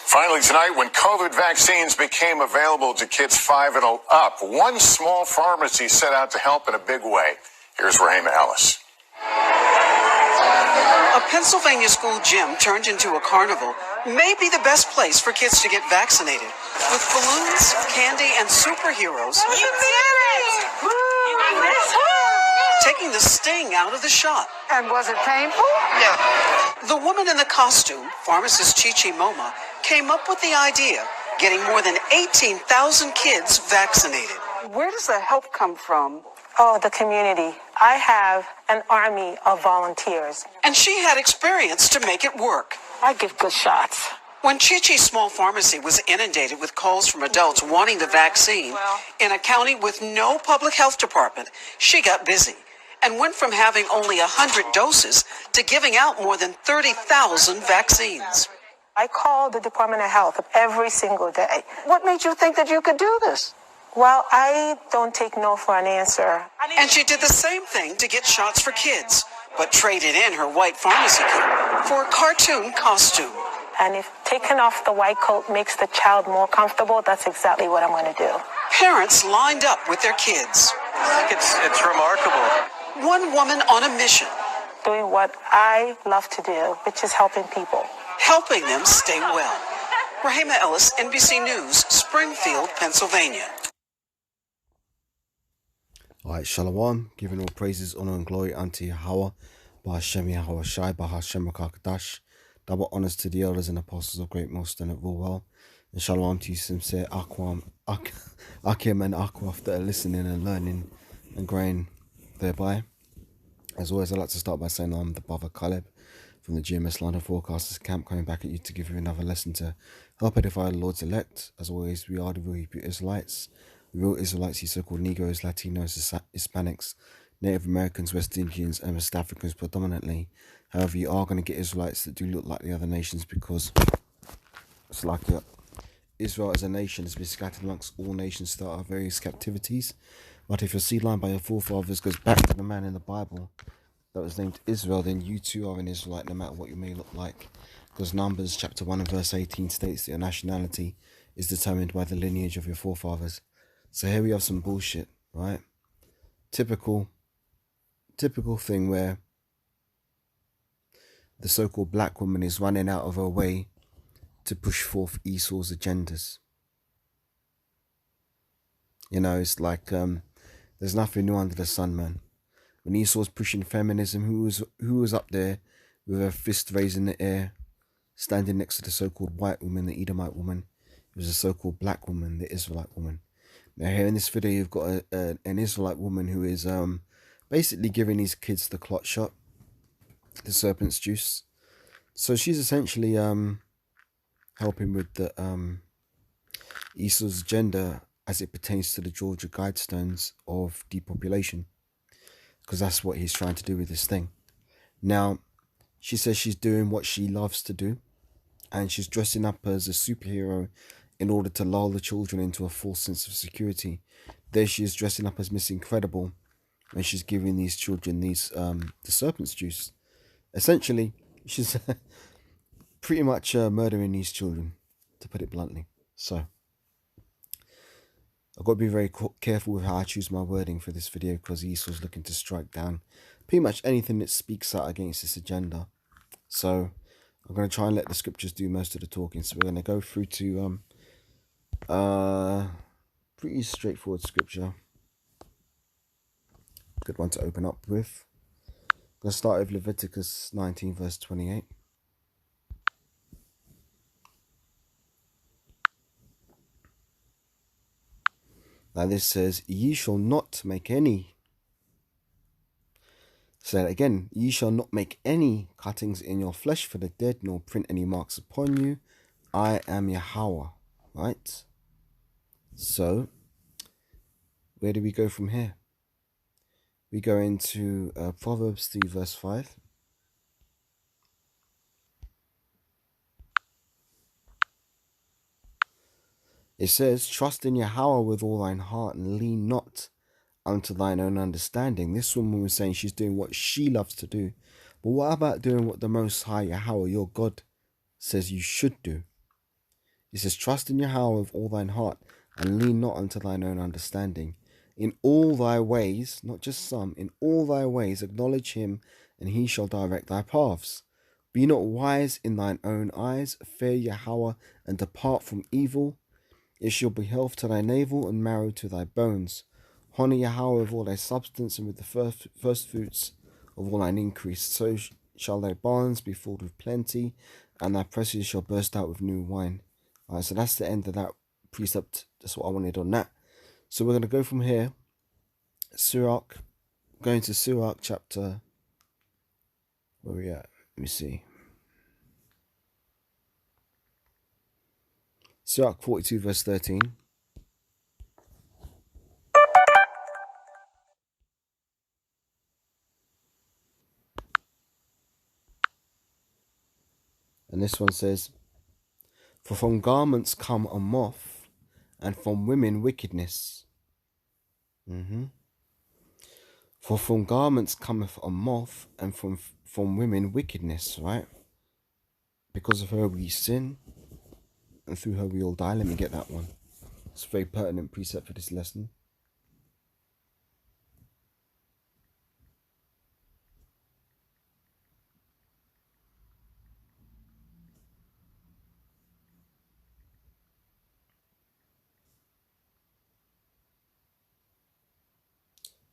Finally tonight, when COVID vaccines became available to kids 5 and up, one small pharmacy set out to help in a big way. Here's Rahima Ellis. A Pennsylvania school gym turned into a carnival may be the best place for kids to get vaccinated. With balloons, candy, and superheroes. You did it! Taking the sting out of the shot. And was it painful? No. The woman in the costume, pharmacist Chichi Moma, came up with the idea, getting more than 18,000 kids vaccinated. Where does the help come from? Oh, the community. I have an army of volunteers. And she had experience to make it work. I give good shots. When Chi-Chi's small pharmacy was inundated with calls from adults wanting the vaccine, in a county with no public health department, she got busy and went from having only 100 doses to giving out more than 30,000 vaccines. I call the Department of Health every single day. What made you think that you could do this? Well, I don't take no for an answer. And she did the same thing to get shots for kids, but traded in her white pharmacy coat for a cartoon costume. And if taking off the white coat makes the child more comfortable, that's exactly what I'm going to do. Parents lined up with their kids. I think it's remarkable. One woman on a mission. Doing what I love to do, which is helping people. Helping them stay well. Rahima Ellis, NBC News, Springfield, Pennsylvania. Alright, Shalom, giving all praises, honor and glory unto Yahweh, Bahashem Yahweh Shai, Bahashem Rakakadash. Double honors to the elders and apostles of Great Most and of all well. And Shalom to you, sincere Akim and Akwaf that are listening and learning and growing thereby. As always, I'd like to start by saying I'm the brother Caleb from the GMS London Forecasters Camp, coming back at you to give you another lesson to help edify the Lord's elect. As always, we are the real Hebrew Israelites. The real Israelites, you so-called Negroes, Latinos, Hispanics, Native Americans, West Indians, and West Africans predominantly. However, you are going to get Israelites that do look like the other nations, because it's like Israel as a nation has been scattered amongst all nations throughout our various captivities. But if your seed line by your forefathers goes back to the man in the Bible that was named Israel, then you too are an Israelite, no matter what you may look like. Because Numbers chapter 1 and verse 18 states that your nationality is determined by the lineage of your forefathers. So here we have some bullshit, right? Typical thing where the so-called black woman is running out of her way to push forth Esau's agendas. You know, it's like there's nothing new under the sun, man. When Esau's pushing feminism, who was up there with her fist raised in the air, standing next to the so-called white woman, the Edomite woman? It was a so-called black woman, the Israelite woman. Now here in this video, you've got an Israelite woman who is basically giving these kids the clot shot, the serpent's juice. So she's essentially helping with the Esau's agenda as it pertains to the Georgia Guidestones of depopulation, because that's what he's trying to do with this thing. Now, she says she's doing what she loves to do, and she's dressing up as a superhero in order to lull the children into a false sense of security. There she is dressing up as Miss Incredible, and she's giving these children these the serpent's juice. Essentially, she's pretty much murdering these children, to put it bluntly. So I've got to be very careful with how I choose my wording for this video, because Esau's looking to strike down pretty much anything that speaks out against this agenda. So I'm going to try and let the scriptures do most of the talking. So we're going to go through to pretty straightforward scripture. Good one to open up with. I'm going to start with Leviticus 19 verse 28. Now this says, ye shall not make any. Say that again. Ye shall not make any cuttings in your flesh for the dead, nor print any marks upon you. I am Yahweh. Right? So, where do we go from here? We go into Proverbs 3 verse 5. It says, trust in Yahweh with all thine heart, and lean not unto thine own understanding. This woman was saying she's doing what she loves to do. But what about doing what the Most High Yahweh, your God, says you should do? It says, trust in Yahweh with all thine heart, and lean not unto thine own understanding. In all thy ways, not just some, in all thy ways acknowledge him, and he shall direct thy paths. Be not wise in thine own eyes, fear Yahweh, and depart from evil. It shall be health to thy navel, and marrow to thy bones. Honour Yahweh with all thy substance, and with the first fruits of all thine increase. So shall thy barns be filled with plenty, and thy presses shall burst out with new wine. Alright, so that's the end of that precept. That's what I wanted on that. So we're going to go from here. Sirach, going to Sirach chapter, where are we at? Let me see. Sirach 42 verse 13. And this one says, for from garments come a moth, and from women wickedness. For from garments cometh a moth, and from women wickedness, right? Because of her we sin, and through her we all die. Let me get that one. It's a very pertinent precept for this lesson.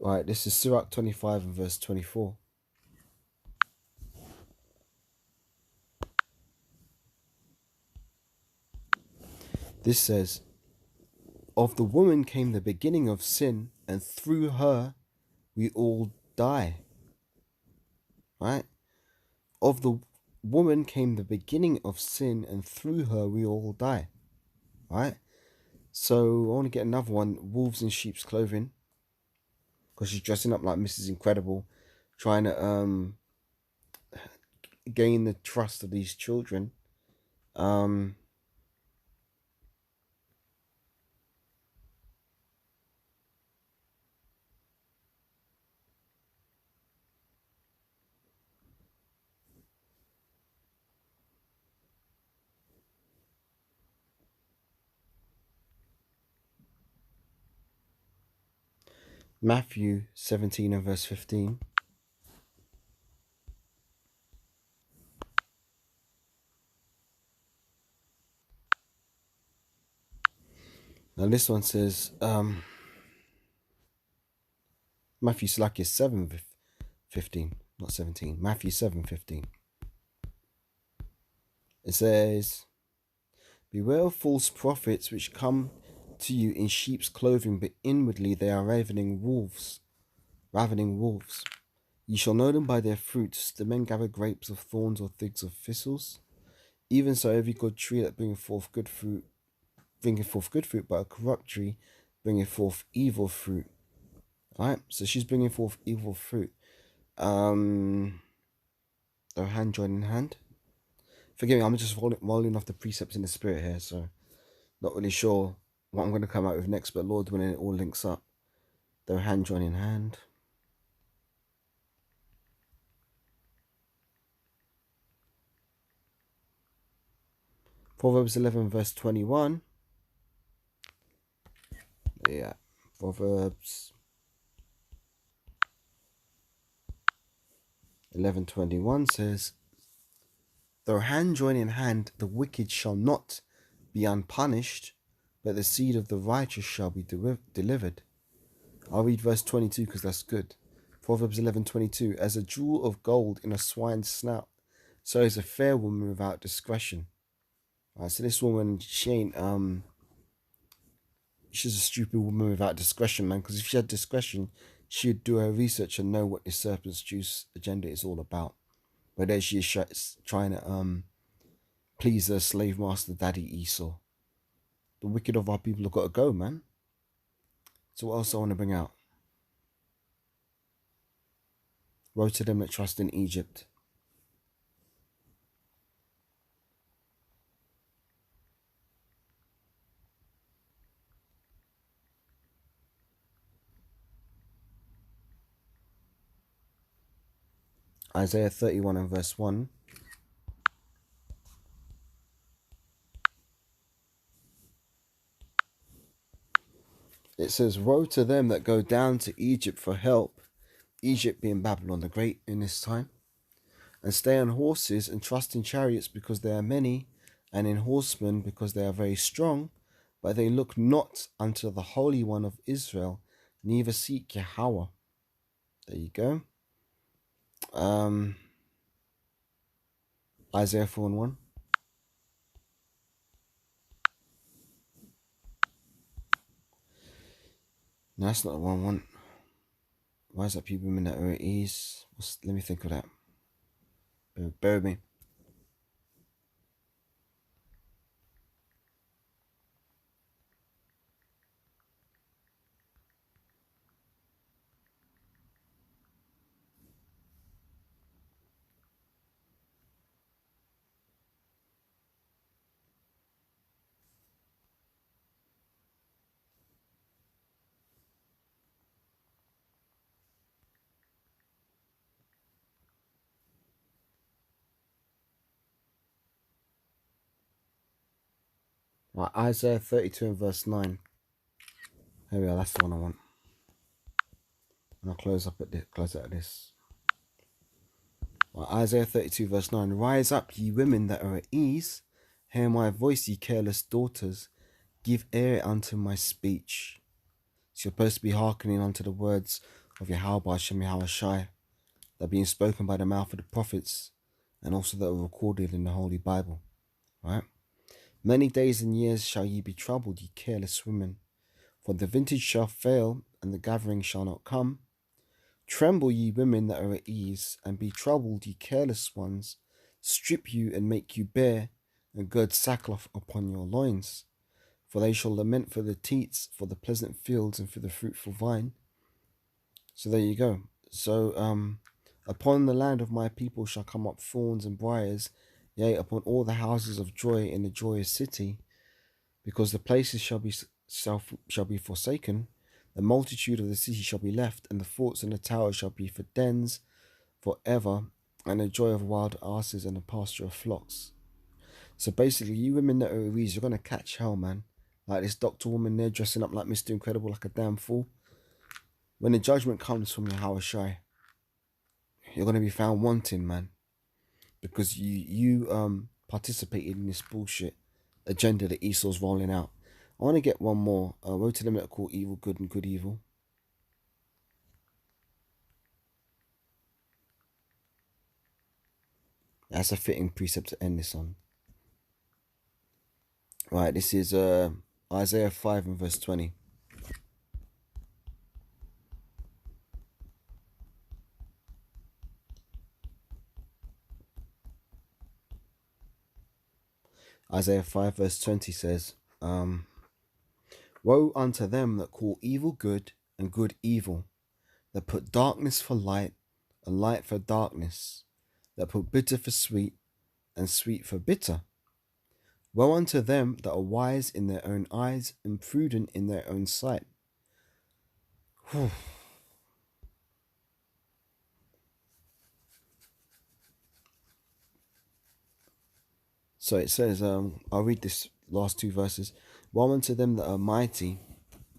Right, this is Sirach 25 and verse 24. This says, of the woman came the beginning of sin, and through her we all die. Right? Of the woman came the beginning of sin, and through her we all die. Right? So I want to get another one, wolves in sheep's clothing. Because she's dressing up like Mrs. Incredible, trying to gain the trust of these children. Matthew 17 and verse 15. Now this one says, Matthew Slack is 7:15, not 17. Matthew 7:15. It says, beware of false prophets which come to you in sheep's clothing, but inwardly they are ravening wolves. You shall know them by their fruits. Do men gather grapes of thorns or figs of thistles? Even so, every good tree that bringeth forth good fruit, but a corrupt tree bringeth forth evil fruit. Alright, so she's bringing forth evil fruit. Their hand joining hand. Forgive me, I'm just rolling off the precepts in the spirit here, so not really sure what I'm going to come out with next, but Lord willing, it all links up. Their hand joining hand. Proverbs 11 verse 21. Yeah, Proverbs 11:21 says, though hand join in hand, the wicked shall not be unpunished, but the seed of the righteous shall be delivered. I'll read verse 22 because that's good. Proverbs 11:22, as a jewel of gold in a swine's snout, so is a fair woman without discretion. Alright, so this woman, she ain't she's a stupid woman without discretion, man, because if she had discretion, she'd do her research and know what this serpent's juice agenda is all about. But there she is trying to please her slave master daddy Esau. The wicked of our people have got to go, man. So what else I want to bring out? Woe to them that trust in Egypt. Isaiah 31 and verse 1. It says, woe to them that go down to Egypt for help, Egypt being Babylon the Great in this time, and stay on horses and trust in chariots because they are many, and in horsemen because they are very strong, but they look not unto the Holy One of Israel, neither seek Yahweh. There you go. Isaiah 4:1. No, that's not the one I want. Rise up, you women that are at ease. Let me think of that. Bear with me. Right, Isaiah 32 and verse 9. Here we are, that's the one I want. And I'll close out at this. Right, Isaiah 32 verse 9. Rise up, ye women that are at ease. Hear my voice, ye careless daughters. Give ear unto my speech. So you're supposed to be hearkening unto the words of Yahweh Hashem Yahweh Shai, that are being spoken by the mouth of the prophets, and also that are recorded in the Holy Bible. Right? Many days and years shall ye be troubled, ye careless women. For the vintage shall fail, and the gathering shall not come. Tremble, ye women that are at ease, and be troubled, ye careless ones. Strip you and make you bare, and gird sackcloth upon your loins. For they shall lament for the teats, for the pleasant fields, and for the fruitful vine. So there you go. So, upon the land of my people shall come up thorns and briars, yea, upon all the houses of joy in the joyous city, because the places shall be forsaken, the multitude of the city shall be left, and the forts and the towers shall be for dens forever, and the joy of wild asses and the pasture of flocks. So basically, you women that are at ease, you're going to catch hell, man. Like this doctor woman there dressing up like Mr. Incredible, like a damn fool. When the judgment comes from Yahweh Shai, you're going to be found wanting, man. Because you participated in this bullshit agenda that Esau's rolling out. I want to get one more. Woe to them that call evil good and good evil. That's a fitting precept to end this on. Right, this is Isaiah 5 and verse 20. Isaiah 5 verse 20 says, woe unto them that call evil good and good evil, that put darkness for light and light for darkness, that put bitter for sweet and sweet for bitter. Woe unto them that are wise in their own eyes and prudent in their own sight. Whew. So it says, I'll read this last two verses. Woe unto them that are mighty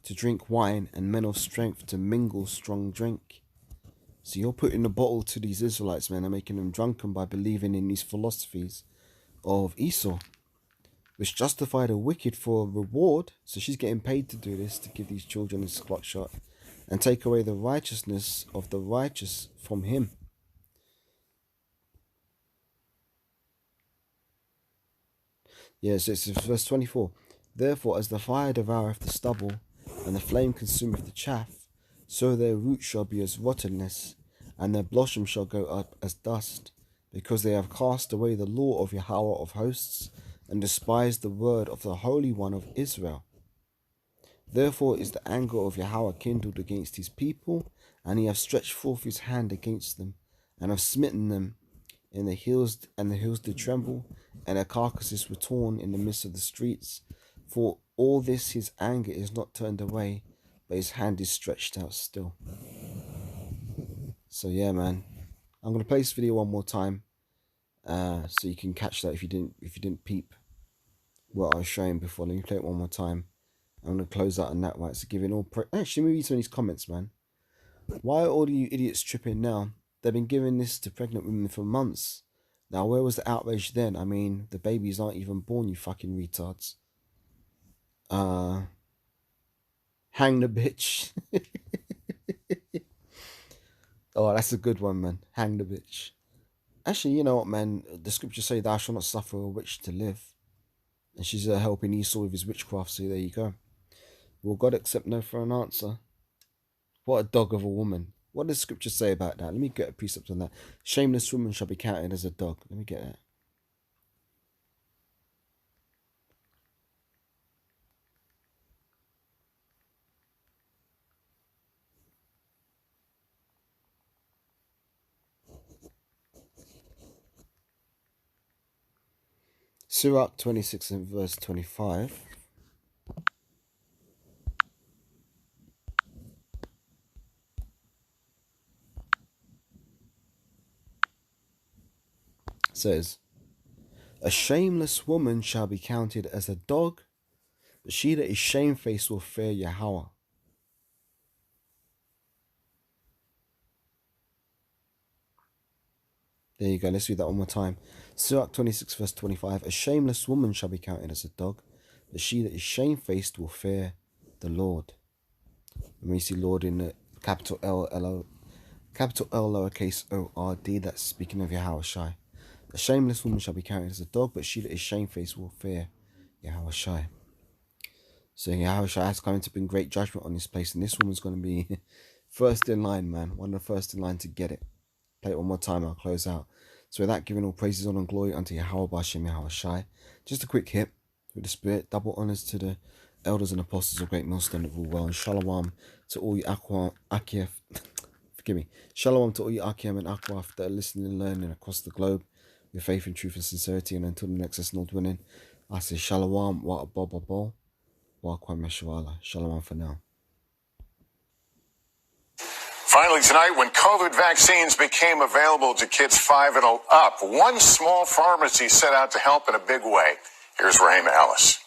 to drink wine, and men of strength to mingle strong drink. So you're putting the bottle to these Israelites, man, and making them drunken by believing in these philosophies of Esau, which justify the wicked for a reward. So she's getting paid to do this, to give these children this clock shot, and take away the righteousness of the righteous from him. Yes, it's verse 24. Therefore, as the fire devoureth the stubble, and the flame consumeth the chaff, so their root shall be as rottenness, and their blossom shall go up as dust, because they have cast away the law of Yahweh of hosts, and despised the word of the Holy One of Israel. Therefore is the anger of Yahweh kindled against his people, and he hath stretched forth his hand against them, and have smitten them in the hills, and the hills did tremble, and their carcasses were torn in the midst of the streets. For all this his anger is not turned away, but his hand is stretched out still. So yeah, man, I'm gonna play this video one more time, so you can catch that if you didn't peep what I was showing before. Let me play it one more time. I'm going to close out on that, right? So giving all... Actually, let me read some of these comments, man. Why are all you idiots tripping now? They've been giving this to pregnant women for months. Now, where was the outrage then? I mean, the babies aren't even born, you fucking retards. Hang the bitch. Oh, that's a good one, man. Hang the bitch. Actually, you know what, man? The scriptures say, thou shalt not suffer a witch to live. And she's helping Esau with his witchcraft, so there you go. Will God accept no for an answer? What a dog of a woman. What does scripture say about that? Let me get a precept on that. Shameless woman shall be counted as a dog. Let me get that. Sirach 26 and verse 25. Says, a shameless woman shall be counted as a dog, but she that is shamefaced will fear Yahweh. There you go. Let's read that one more time. Sirach 26 verse 25. A shameless woman shall be counted as a dog, but she that is shamefaced will fear the Lord. And we see Lord in the capital L, lowercase O-R-D. That's speaking of Yahushai. A shameless woman shall be counted as a dog, but she that is shamefaced will fear Yahushai. So Yahushai has come to bring great judgment on this place, and this woman's going to be first in line, man. One of the first in line to get it. Play it one more time, I'll close out. So with that, giving all praises, honor, and glory unto Yahweh B'Shem Yahushai. Just a quick hit with the Spirit. Double honors to the elders and apostles of Great Millstone of all well. And shalom to all you Akhwaf. Forgive me. Shalom to all you Akhiyam and Akhwaf that are listening and learning across the globe with faith and truth and sincerity. And until the next Lord winning, I say shalom wa abba wa kwam yeshua. Shalom for now. Finally tonight, when COVID vaccines became available to kids 5 and up, one small pharmacy set out to help in a big way. Here's Rahima Ellis.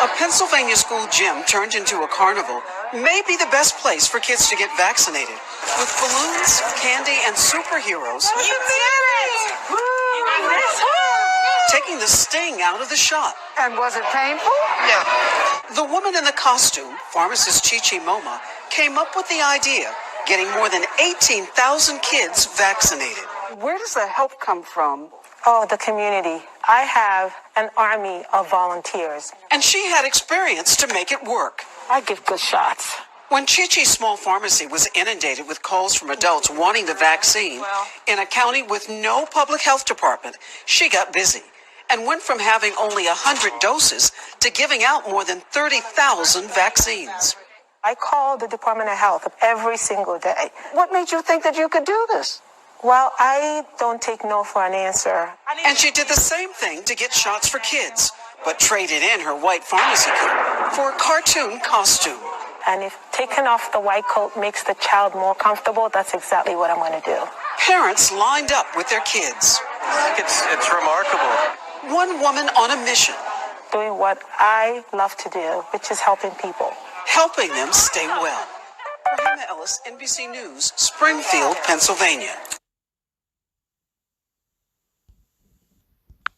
A Pennsylvania school gym turned into a carnival may be the best place for kids to get vaccinated. With balloons, candy, and superheroes. You did it! Taking the sting out of the shot. And was it painful? No. The woman in the costume, pharmacist Chichi Moma, came up with the idea, getting more than 18,000 kids vaccinated. Where does the help come from? Oh, the community. I have an army of volunteers. And she had experience to make it work. I give good shots. When Chi-Chi's small pharmacy was inundated with calls from adults wanting the vaccine, in a county with no public health department, she got busy and went from having only 100 doses to giving out more than 30,000 vaccines. I call the Department of Health every single day. What made you think that you could do this? Well, I don't take no for an answer. And she did the same thing to get shots for kids, but traded in her white pharmacy coat for a cartoon costume. And if taking off the white coat makes the child more comfortable, that's exactly what I'm going to do. Parents lined up with their kids. I think it's remarkable. One woman on a mission. Doing what I love to do, which is helping people. Helping them stay well. Rahima Ellis, NBC News, Springfield, Pennsylvania.